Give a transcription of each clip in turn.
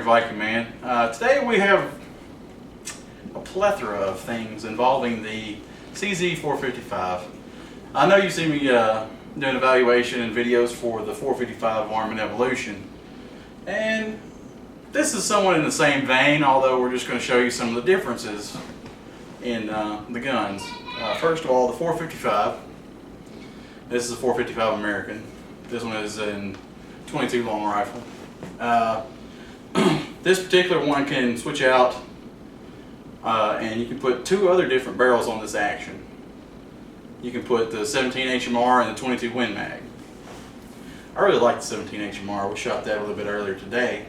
Viking Man. Today we have a plethora of things involving the CZ455. I know you've seen me doing evaluation and videos for the 455 Varmint Evolution, and this is somewhat in the same vein, although we're just going to show you some of the differences in the guns. First of all, the 455. This is a 455 American. This one is in 22 long rifle. This particular one can switch out and you can put two other different barrels on this action. You can put the 17 HMR and the 22 Win Mag. I really like the 17 HMR. We shot that a little bit earlier today.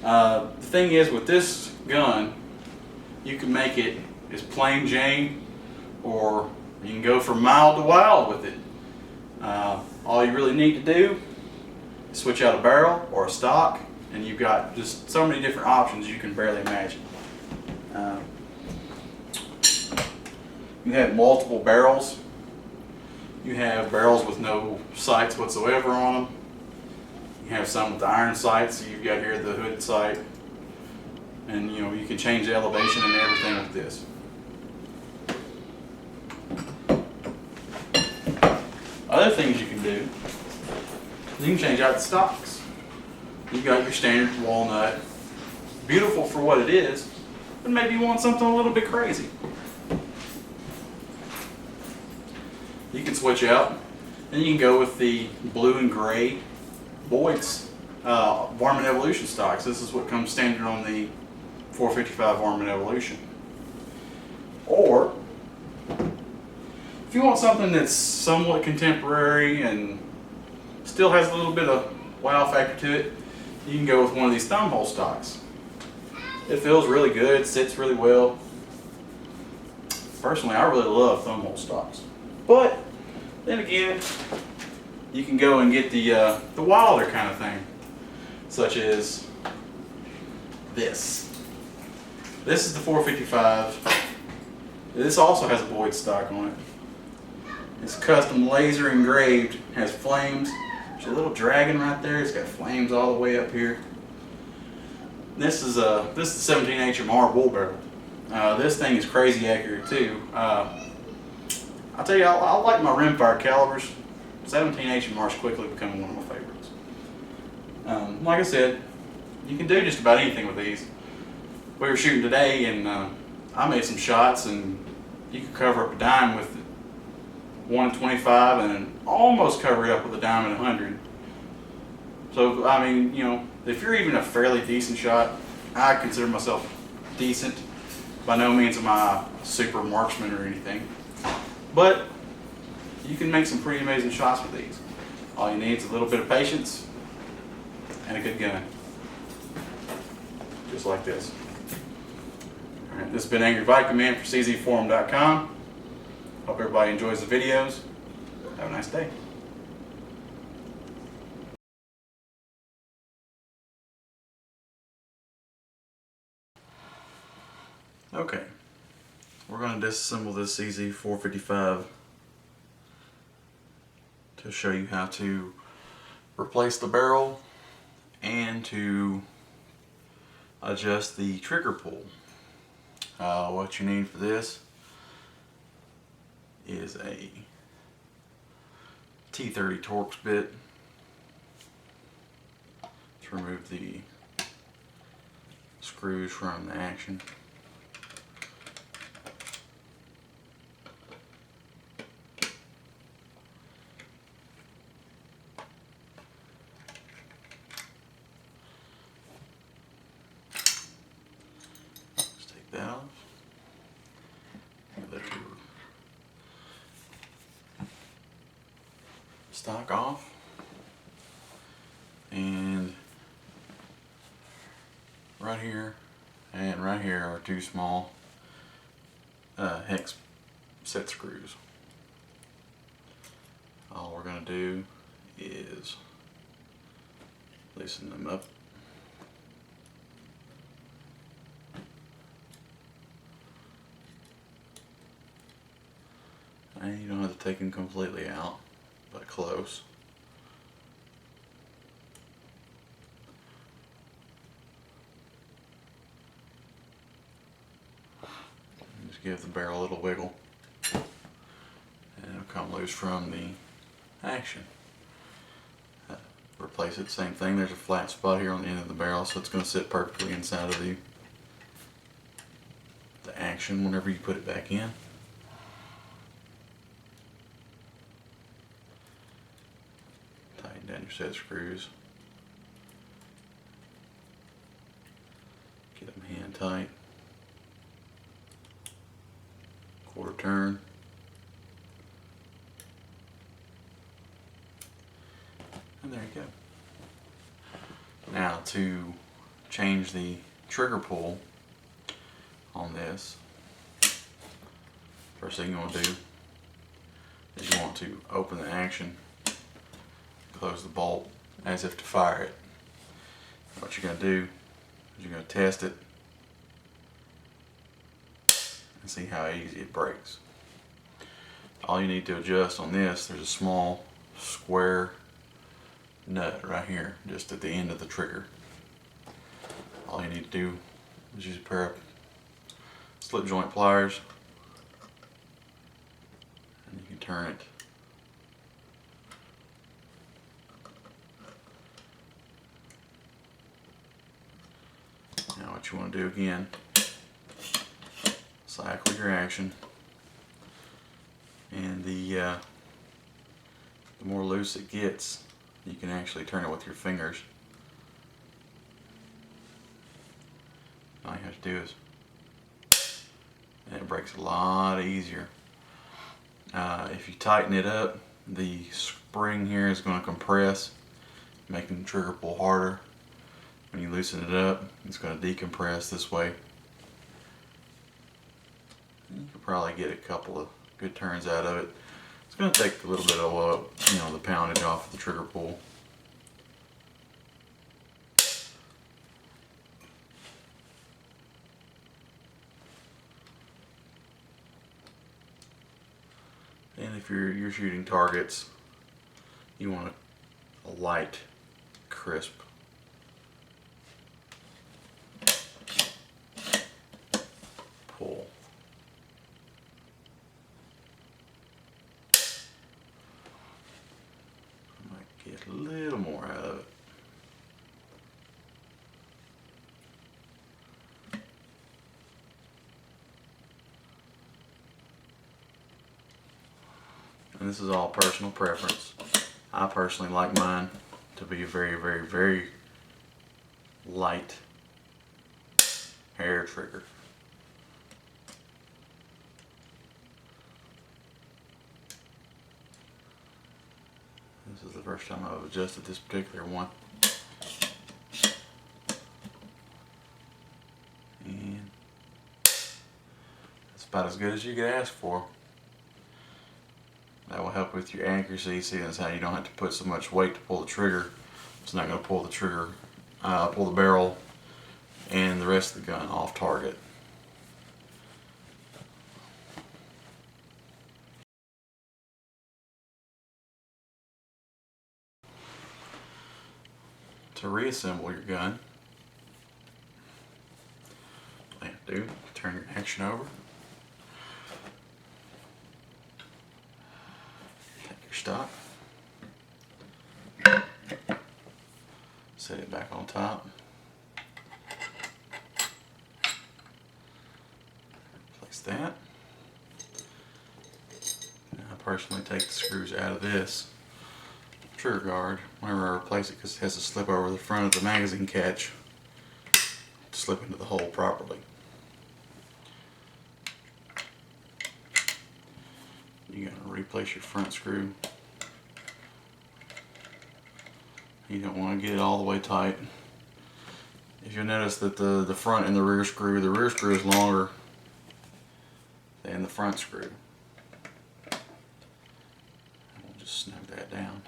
The thing is, with this gun, you can make it as plain Jane, or you can go from mild to wild with it. All you really need to do is switch out a barrel or a stock, and you've got just so many different options you can barely imagine. You have multiple barrels. You have barrels with no sights whatsoever on them. You have some with the iron sights. So you've got here the hooded sight, and you can change the elevation and everything with this. Other things you can do, you can change out the stocks. You got your standard walnut, beautiful for what it is, but maybe you want something a little bit crazy. You can switch out, and you can go with the blue and gray Boyd's Varmint Evolution stocks. This is what comes standard on the 455 Varmint Evolution. Or if you want something that's somewhat contemporary and still has a little bit of wow factor to it, you can go with one of these thumb hole stocks. It feels really good, sits really well. Personally, I really love thumb hole stocks. But then again, you can go and get the wilder kind of thing, such as this. This is the 455. This also has a Boyd stock on it. It's custom laser engraved, has flames. There's a little dragon right there. It's got flames all the way up here. This is the 17 HMR bull barrel. This thing is crazy accurate too. I'll tell you, I like my rimfire calibers. 17 HMR is quickly becoming one of my favorites. Like I said, you can do just about anything with these. We were shooting today, and I made some shots, and you could cover up a dime with 125 and almost cover it up with a dime and 100. So, I mean, if you're even a fairly decent shot, I consider myself decent. By no means am I a super marksman or anything. But you can make some pretty amazing shots with these. All you need is a little bit of patience and a good gun. Just like this. Alright, this has been Angry Viking Man for CZforum.com. Hope everybody enjoys the videos. Have a nice day. Okay, we're going to disassemble this CZ455 to show you how to replace the barrel and to adjust the trigger pull. What you need for this is a T30 Torx bit to remove the screws from the action. Just take that off. Let your stock off, and right here and right here are two small hex set screws. All we're going to do is loosen them up. And you don't have to take them completely out, but close. give the barrel a little wiggle, and it'll come loose from the action. Replace it, same thing. There's a flat spot here on the end of the barrel, so it's going to sit perfectly inside of the action whenever you put it back in. Tighten down your set screws. Get them hand tight. Quarter turn. And there you go. Now to change the trigger pull on this, first thing you want to do is you want to open the action, close the bolt as if to fire it. What you're going to do is you're going to test it and see how easy it breaks. All you need to adjust on this, there's a small square nut right here just at the end of the trigger. All you need to do is use a pair of slip joint pliers and you can turn it now. What you want to do again, cycle your action, and the more loose it gets, you can actually turn it with your fingers. All you have to do is, and it breaks a lot easier. If you tighten it up, the spring here is going to compress, making the trigger pull harder. When you loosen it up, it's going to decompress this way. You can probably get a couple of good turns out of it. It's going to take a little bit of the poundage off of the trigger pull. And if you're shooting targets, you want a light, crisp pull. I might get a little more out of it. And this is all personal preference. I personally like mine to be a very, very, very light hair trigger. This is the first time I've adjusted this particular one. And it's about as good as you could ask for. That will help with your accuracy. See, that's how you don't have to put so much weight to pull the trigger. It's not going to pull the trigger, pull the barrel and the rest of the gun off target. To reassemble your gun, all you have to do, turn your action over. Stock, set it back on top, place that. Now I personally take the screws out of this trigger guard whenever I replace it, because it has to slip over the front of the magazine catch to slip into the hole properly. You're going to replace your front screw. You don't want to get it all the way tight. If you'll notice that the front and the rear screw is longer than the front screw. We'll just snug that down.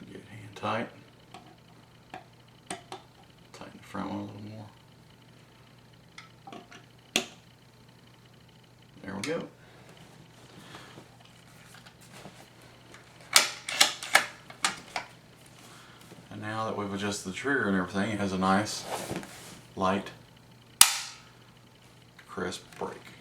Get it hand tight. Tighten the front one a little more. There we go. And now that we've adjusted the trigger and everything, it has a nice light, crisp break.